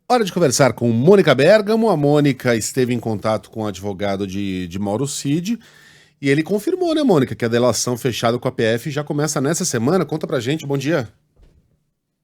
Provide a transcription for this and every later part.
Hora de conversar com Mônica Bergamo. A Mônica esteve em contato com o advogado de Mauro Cid e ele confirmou, né, Mônica, que a delação fechada com a PF já começa nessa semana. Conta pra gente, bom dia.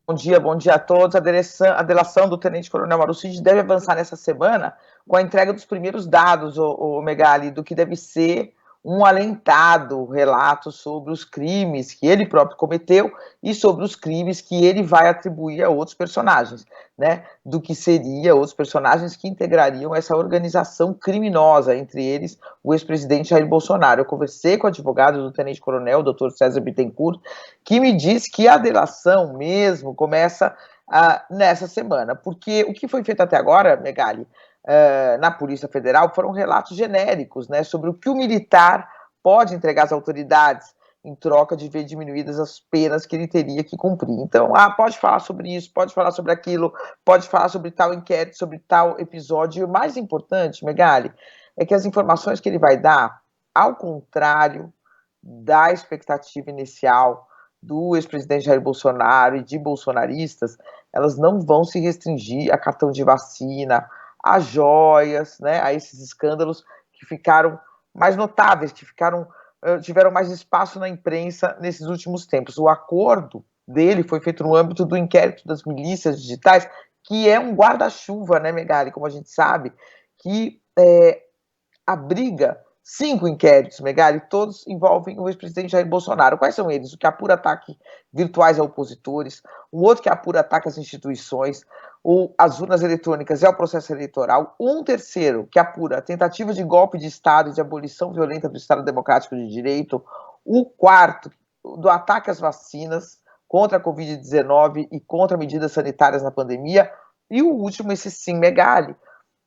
Bom dia a todos. A delação do Tenente-Coronel Mauro Cid deve avançar nessa semana com a entrega dos primeiros dados, o Megali, do que deve ser um alentado relato sobre os crimes que ele próprio cometeu e sobre os crimes que ele vai atribuir a outros personagens, né? Do que seria outros personagens que integrariam essa organização criminosa, entre eles o ex-presidente Jair Bolsonaro. Eu conversei com o advogado do Tenente-Coronel, o Dr. César Bittencourt, que me diz que a delação mesmo começa nessa semana, porque o que foi feito até agora, Megali, na Polícia Federal, foram relatos genéricos, né, sobre o que o militar pode entregar às autoridades em troca de ver diminuídas as penas que ele teria que cumprir. Então, pode falar sobre isso, pode falar sobre aquilo, pode falar sobre tal inquérito, sobre tal episódio. E o mais importante, Megali, é que as informações que ele vai dar, ao contrário da expectativa inicial do ex-presidente Jair Bolsonaro e de bolsonaristas, elas não vão se restringir a cartão de vacina, a joias, né, a esses escândalos que ficaram mais notáveis, que tiveram mais espaço na imprensa nesses últimos tempos. O acordo dele foi feito no âmbito do inquérito das milícias digitais, que é um guarda-chuva, né, Megali, como a gente sabe, que abriga 5 inquéritos, Megali, todos envolvem o ex-presidente Jair Bolsonaro. Quais são eles? O que apura ataque virtuais a opositores, o outro que apura ataque às instituições, às urnas eletrônicas e ao processo eleitoral, um terceiro que apura tentativa de golpe de Estado e de abolição violenta do Estado Democrático de Direito, o quarto do ataque às vacinas contra a Covid-19 e contra medidas sanitárias na pandemia, e o último, esse sim, Megali,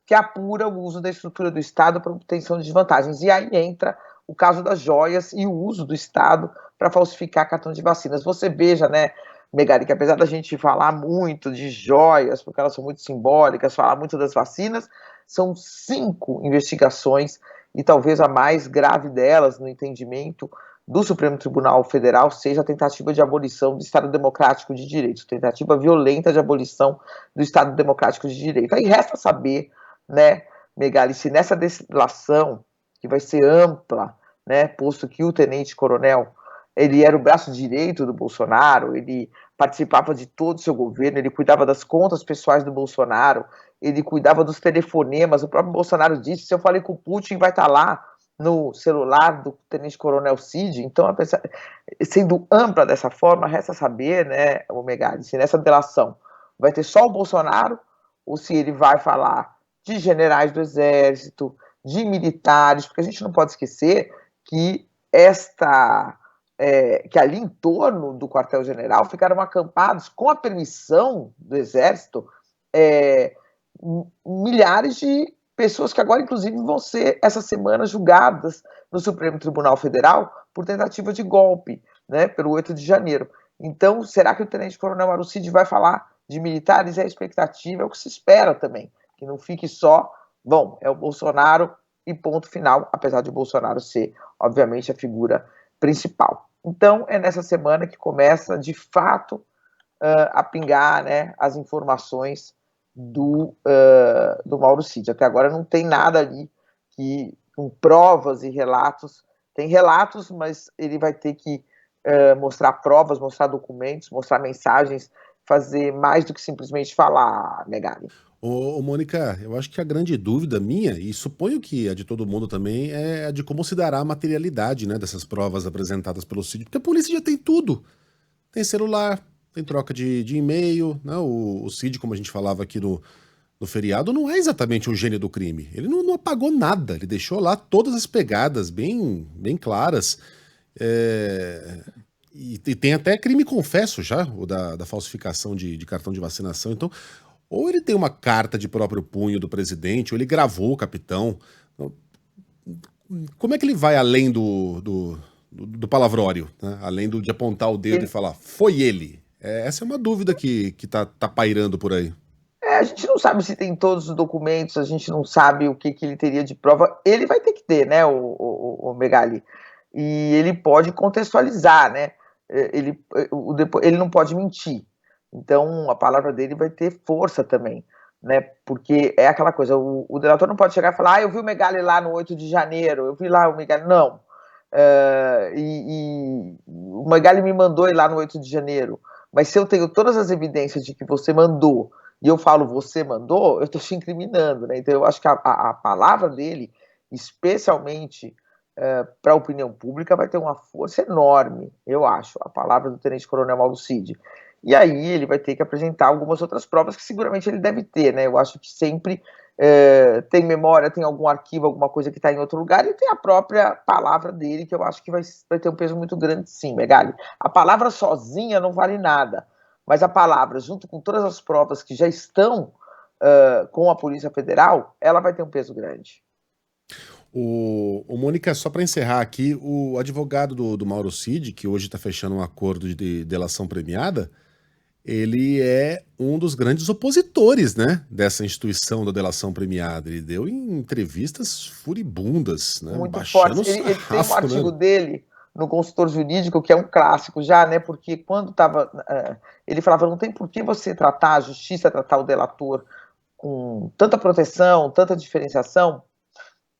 que apura o uso da estrutura do Estado para obtenção de desvantagens. E aí entra o caso das joias e o uso do Estado para falsificar cartão de vacinas. Você veja, né, Megali, que apesar da gente falar muito de joias, porque elas são muito simbólicas, falar muito das vacinas, são 5 investigações, e talvez a mais grave delas, no entendimento do Supremo Tribunal Federal, seja a tentativa de abolição do Estado Democrático de Direito, tentativa violenta de abolição do Estado Democrático de Direito. Aí resta saber, né, Megali, se nessa delação, que vai ser ampla, né, posto que o tenente-coronel, ele era o braço direito do Bolsonaro, ele participava de todo o seu governo, ele cuidava das contas pessoais do Bolsonaro, ele cuidava dos telefonemas, o próprio Bolsonaro disse, se eu falei com o Putin, vai estar lá no celular do tenente-coronel Cid. Então, sendo ampla dessa forma, resta saber, né, o Megali, se nessa delação vai ter só o Bolsonaro, ou se ele vai falar de generais do Exército, de militares, porque a gente não pode esquecer que que ali em torno do quartel-general ficaram acampados, com a permissão do Exército, milhares de pessoas que agora, inclusive, vão ser, essa semana, julgadas no Supremo Tribunal Federal por tentativa de golpe, né, pelo 8 de janeiro. Então, será que o tenente-coronel Mauro Cid vai falar de militares? É a expectativa, é o que se espera também, que não fique só, bom, é o Bolsonaro e ponto final, apesar de o Bolsonaro ser, obviamente, a figura principal. Então, é nessa semana que começa, de fato, a pingar, né, as informações do Mauro Cid. Até agora não tem nada ali com provas e relatos. Tem relatos, mas ele vai ter que mostrar provas, mostrar documentos, mostrar mensagens, fazer mais do que simplesmente falar, Megali. Ô, Mônica, eu acho que a grande dúvida minha, e suponho que a de todo mundo também, é a de como se dará a materialidade, né, dessas provas apresentadas pelo Cid, porque a polícia já tem tudo. Tem celular, tem troca de e-mail, né? O Cid, como a gente falava aqui no feriado, não é exatamente um gênio do crime. Ele não apagou nada, ele deixou lá todas as pegadas bem claras. É, e tem até crime confesso já, o da falsificação de cartão de vacinação. Então, ou ele tem uma carta de próprio punho do presidente, ou ele gravou o capitão. Então, como é que ele vai além do palavrório, né? Além de apontar o dedo e Ele, falar, foi ele? Essa é uma dúvida que tá pairando por aí. a gente não sabe se tem todos os documentos, a gente não sabe o que ele teria de prova. Ele vai ter que ter, né, o Megali? E ele pode contextualizar, né? Ele não pode mentir. Então, a palavra dele vai ter força também. né? Porque é aquela coisa, o delator não pode chegar e falar, eu vi o Megali lá no 8 de janeiro, eu vi lá o Megali, não. O Megali me mandou ir lá no 8 de janeiro, mas se eu tenho todas as evidências de que você mandou, e eu falo você mandou, eu estou te incriminando, né? Então eu acho que a palavra dele, especialmente para a opinião pública, vai ter uma força enorme, eu acho, a palavra do Tenente Coronel Mauro Cid. E aí ele vai ter que apresentar algumas outras provas que seguramente ele deve ter, né? Eu acho que sempre tem memória, tem algum arquivo, alguma coisa que está em outro lugar, e tem a própria palavra dele, que eu acho que vai ter um peso muito grande, sim, Megali. A palavra sozinha não vale nada, mas a palavra, junto com todas as provas que já estão com a Polícia Federal, ela vai ter um peso grande. O Mônica, só para encerrar aqui, o advogado do Mauro Cid, que hoje está fechando um acordo de delação premiada, ele é um dos grandes opositores, né, dessa instituição da delação premiada. Ele deu em entrevistas furibundas, né, muito baixando forte. Ele sarrafo, tem um artigo né? dele no Consultor Jurídico, que é um clássico já, né, porque quando estava... ele falava, não tem por que você tratar, a justiça tratar o delator com tanta proteção, tanta diferenciação.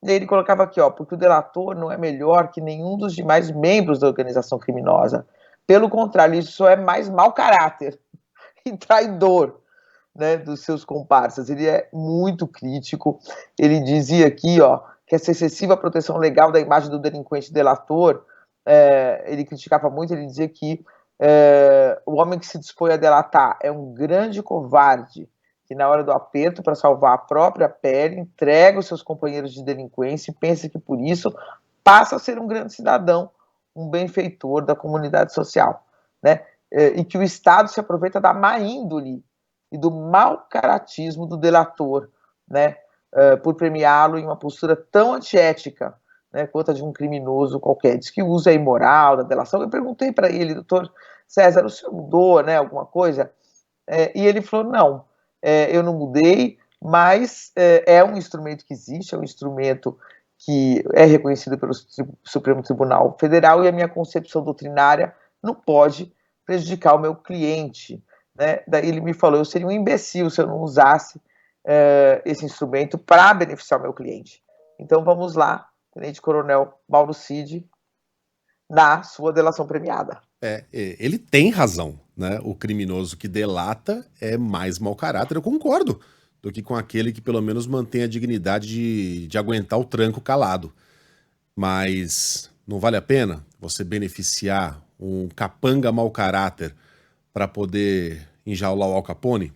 E aí ele colocava aqui, ó, porque o delator não é melhor que nenhum dos demais membros da organização criminosa. Pelo contrário, isso é mais mau caráter e traidor, né, dos seus comparsas. Ele é muito crítico. Ele dizia aqui, ó, que essa excessiva proteção legal da imagem do delinquente delator, ele criticava muito, ele dizia que o homem que se dispõe a delatar é um grande covarde, que na hora do aperto, para salvar a própria pele, entrega os seus companheiros de delinquência e pensa que por isso passa a ser um grande cidadão, um benfeitor da comunidade social, né? E que o Estado se aproveita da má índole e do mau caratismo do delator, né? Por premiá-lo em uma postura tão antiética, né, quanto a de um criminoso qualquer. Diz que o uso é imoral da delação. Eu perguntei para ele, doutor César, o senhor mudou, né, alguma coisa? E ele falou, não, eu não mudei, mas é um instrumento que existe, é um instrumento que é reconhecido pelo Supremo Tribunal Federal e a minha concepção doutrinária não pode prejudicar o meu cliente, né? Daí ele me falou, eu seria um imbecil se eu não usasse esse instrumento para beneficiar o meu cliente. Então vamos lá, Tenente Coronel Mauro Cid, na sua delação premiada. Ele tem razão, né? O criminoso que delata é mais mau caráter, eu concordo, do que com aquele que pelo menos mantém a dignidade de aguentar o tranco calado. Mas não vale a pena você beneficiar um capanga mau caráter para poder enjaular o Al Capone?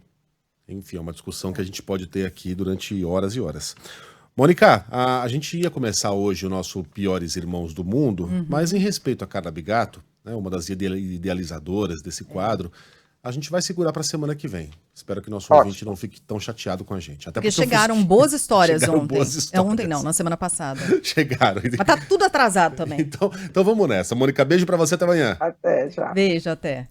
Enfim, é uma discussão que a gente pode ter aqui durante horas e horas. Mônica, a gente ia começar hoje o nosso Piores Irmãos do Mundo, mas em respeito a Carla Bigato, né, uma das idealizadoras desse quadro, a gente vai segurar para a semana que vem. Espero que nosso ouvinte não fique tão chateado com a gente. Até porque chegaram boas histórias chegaram ontem. Boas histórias. Ontem não, na semana passada. Chegaram. Mas tá tudo atrasado também. Então vamos nessa. Mônica, beijo para você, até amanhã. Até, já. Beijo, até.